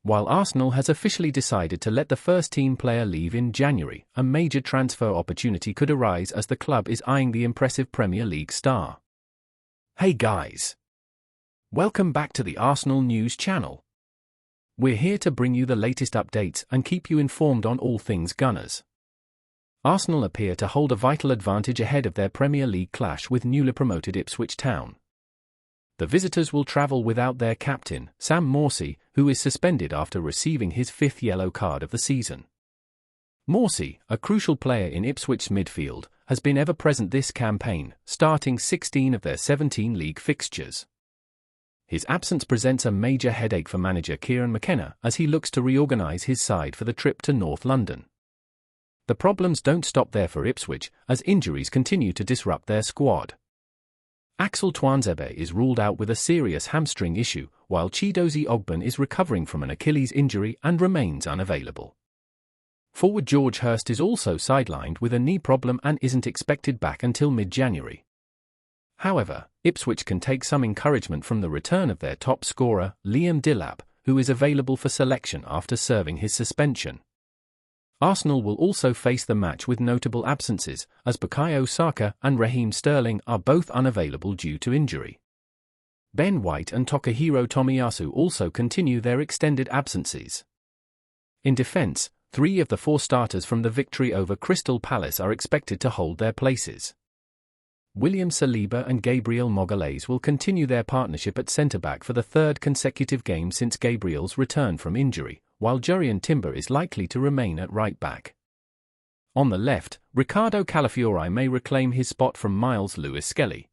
While Arsenal has officially decided to let the first-team player leave in January, a major transfer opportunity could arise as the club is eyeing the impressive Premier League star. Hey guys! Welcome back to the Arsenal News channel. We're here to bring you the latest updates and keep you informed on all things Gunners. Arsenal appear to hold a vital advantage ahead of their Premier League clash with newly promoted Ipswich Town. The visitors will travel without their captain, Sam Morsy, who is suspended after receiving his 5th yellow card of the season. Morsy, a crucial player in Ipswich's midfield, has been ever present this campaign, starting 16 of their 17 league fixtures. His absence presents a major headache for manager Kieran McKenna as he looks to reorganise his side for the trip to North London. The problems don't stop there for Ipswich, as injuries continue to disrupt their squad. Axel Tuanzebe is ruled out with a serious hamstring issue, while Chidozie Ogbon is recovering from an Achilles injury and remains unavailable. Forward George Hurst is also sidelined with a knee problem and isn't expected back until mid-January. However, Ipswich can take some encouragement from the return of their top scorer, Liam Delap, who is available for selection after serving his suspension. Arsenal will also face the match with notable absences, as Bukayo Saka and Raheem Sterling are both unavailable due to injury. Ben White and Takahiro Tomiyasu also continue their extended absences. In defence, 3 of the 4 starters from the victory over Crystal Palace are expected to hold their places. William Saliba and Gabriel Magalhaes will continue their partnership at centre-back for the 3rd consecutive game since Gabriel's return from injury, while Jurriën Timber is likely to remain at right-back. On the left, Riccardo Calafiori may reclaim his spot from Miles Lewis-Skelly.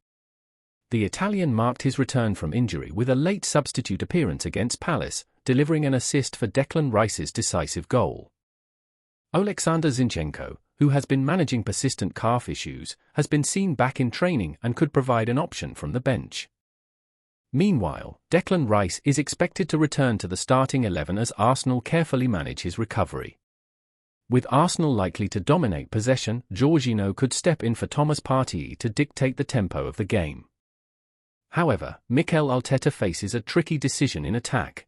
The Italian marked his return from injury with a late substitute appearance against Palace, delivering an assist for Declan Rice's decisive goal. Oleksandr Zinchenko, who has been managing persistent calf issues, has been seen back in training and could provide an option from the bench. Meanwhile, Declan Rice is expected to return to the starting 11 as Arsenal carefully manage his recovery. With Arsenal likely to dominate possession, Jorginho could step in for Thomas Partey to dictate the tempo of the game. However, Mikel Arteta faces a tricky decision in attack.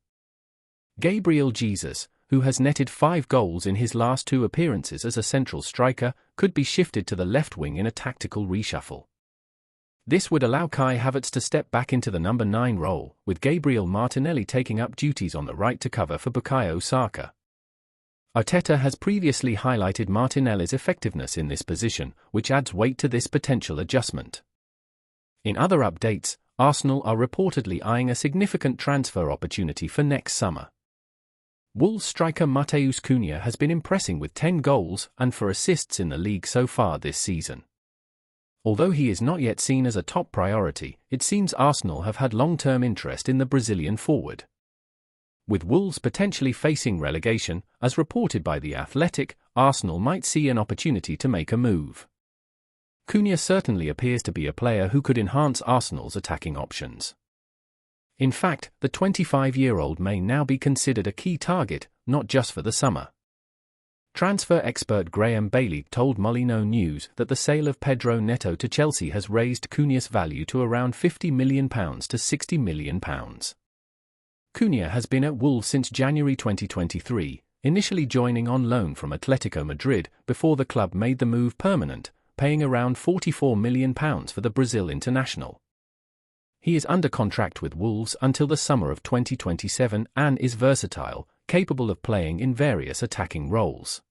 Gabriel Jesus, who has netted 5 goals in his last 2 appearances as a central striker, could be shifted to the left wing in a tactical reshuffle. This would allow Kai Havertz to step back into the number 9 role, with Gabriel Martinelli taking up duties on the right to cover for Bukayo Saka. Arteta has previously highlighted Martinelli's effectiveness in this position, which adds weight to this potential adjustment. In other updates, Arsenal are reportedly eyeing a significant transfer opportunity for next summer. Wolves striker Matheus Cunha has been impressing with 10 goals and 4 assists in the league so far this season. Although he is not yet seen as a top priority, it seems Arsenal have had long-term interest in the Brazilian forward. With Wolves potentially facing relegation, as reported by The Athletic, Arsenal might see an opportunity to make a move. Cunha certainly appears to be a player who could enhance Arsenal's attacking options. In fact, the 25-year-old may now be considered a key target, not just for the summer. Transfer expert Graham Bailey told Molino News that the sale of Pedro Neto to Chelsea has raised Cunha's value to around £50 million to £60 million. Cunha has been at Wolves since January 2023, initially joining on loan from Atletico Madrid before the club made the move permanent, paying around £44 million for the Brazil international. He is under contract with Wolves until the summer of 2027 and is versatile, capable of playing in various attacking roles.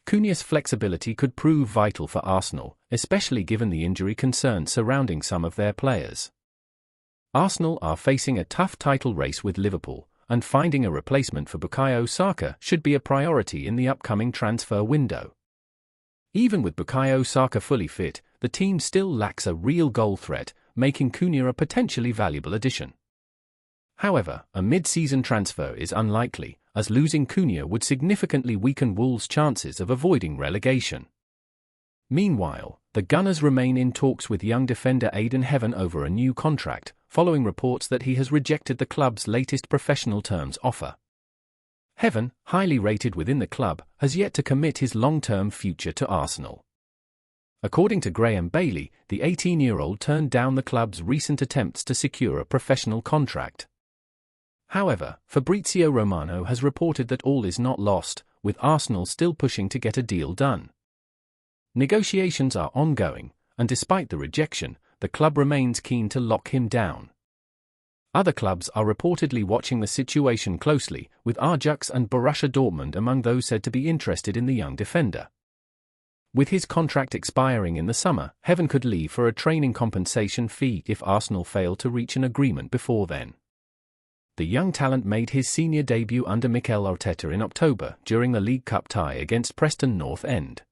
Cunha's flexibility could prove vital for Arsenal, especially given the injury concerns surrounding some of their players. Arsenal are facing a tough title race with Liverpool, and finding a replacement for Bukayo Saka should be a priority in the upcoming transfer window. Even with Bukayo Saka fully fit, the team still lacks a real goal threat, making Cunha a potentially valuable addition. However, a mid-season transfer is unlikely, as losing Cunha would significantly weaken Wolves' chances of avoiding relegation. Meanwhile, the Gunners remain in talks with young defender Aidan Heaven over a new contract, following reports that he has rejected the club's latest professional terms offer. Heaven, highly rated within the club, has yet to commit his long-term future to Arsenal. According to Graham Bailey, the 18-year-old turned down the club's recent attempts to secure a professional contract. However, Fabrizio Romano has reported that all is not lost, with Arsenal still pushing to get a deal done. Negotiations are ongoing, and despite the rejection, the club remains keen to lock him down. Other clubs are reportedly watching the situation closely, with Ajax and Borussia Dortmund among those said to be interested in the young defender. With his contract expiring in the summer, Heaven could leave for a training compensation fee if Arsenal fail to reach an agreement before then. The young talent made his senior debut under Mikel Arteta in October during the League Cup tie against Preston North End.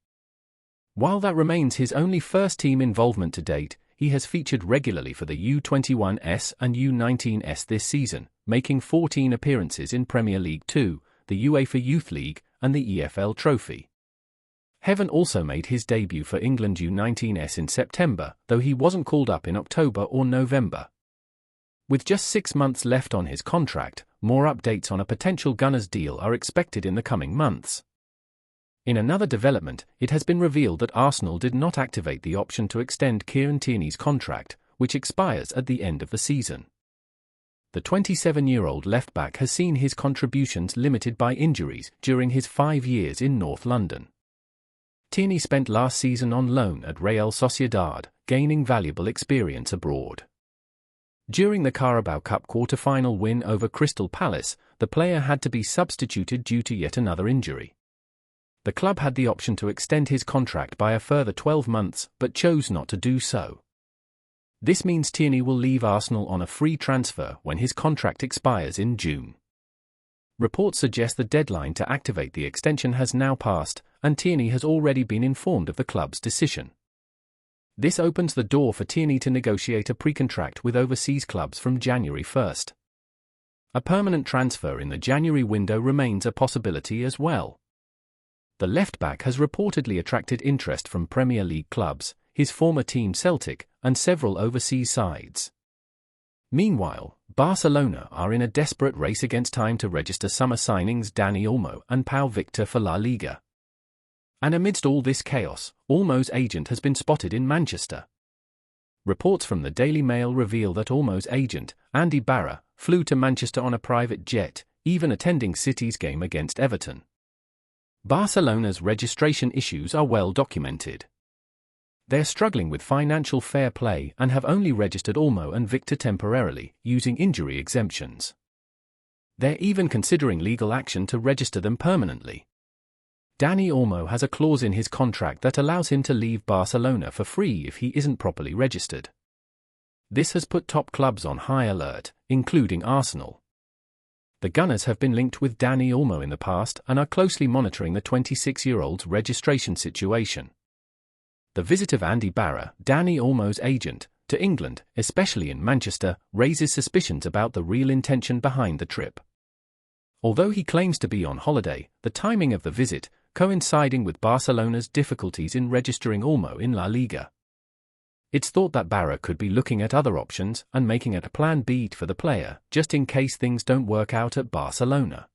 While that remains his only first-team involvement to date, he has featured regularly for the U21s and U19s this season, making 14 appearances in Premier League 2, the UEFA Youth League, and the EFL Trophy. Heaven also made his debut for England U19s in September, though he wasn't called up in October or November. With just 6 months left on his contract, more updates on a potential Gunners deal are expected in the coming months. In another development, it has been revealed that Arsenal did not activate the option to extend Kieran Tierney's contract, which expires at the end of the season. The 27-year-old left-back has seen his contributions limited by injuries during his 5 years in North London. Tierney spent last season on loan at Real Sociedad, gaining valuable experience abroad. During the Carabao Cup quarter-final win over Crystal Palace, the player had to be substituted due to yet another injury. The club had the option to extend his contract by a further 12 months, but chose not to do so. This means Tierney will leave Arsenal on a free transfer when his contract expires in June. Reports suggest the deadline to activate the extension has now passed, and Tierney has already been informed of the club's decision. This opens the door for Tierney to negotiate a pre-contract with overseas clubs from January 1st. A permanent transfer in the January window remains a possibility as well. The left-back has reportedly attracted interest from Premier League clubs, his former team Celtic, and several overseas sides. Meanwhile, Barcelona are in a desperate race against time to register summer signings Dani Olmo and Pau Victor for La Liga. And amidst all this chaos, Olmo's agent has been spotted in Manchester. Reports from the Daily Mail reveal that Olmo's agent, Andy Barra, flew to Manchester on a private jet, even attending City's game against Everton. Barcelona's registration issues are well documented. They're struggling with financial fair play and have only registered Olmo and Victor temporarily, using injury exemptions. They're even considering legal action to register them permanently. Dani Olmo has a clause in his contract that allows him to leave Barcelona for free if he isn't properly registered. This has put top clubs on high alert, including Arsenal. The Gunners have been linked with Dani Olmo in the past and are closely monitoring the 26-year-old's registration situation. The visit of Andy Barra, Dani Olmo's agent, to England, especially in Manchester, raises suspicions about the real intention behind the trip. Although he claims to be on holiday, the timing of the visit, coinciding with Barcelona's difficulties in registering Olmo in La Liga. It's thought that Barra could be looking at other options and making it a plan B for the player, just in case things don't work out at Barcelona.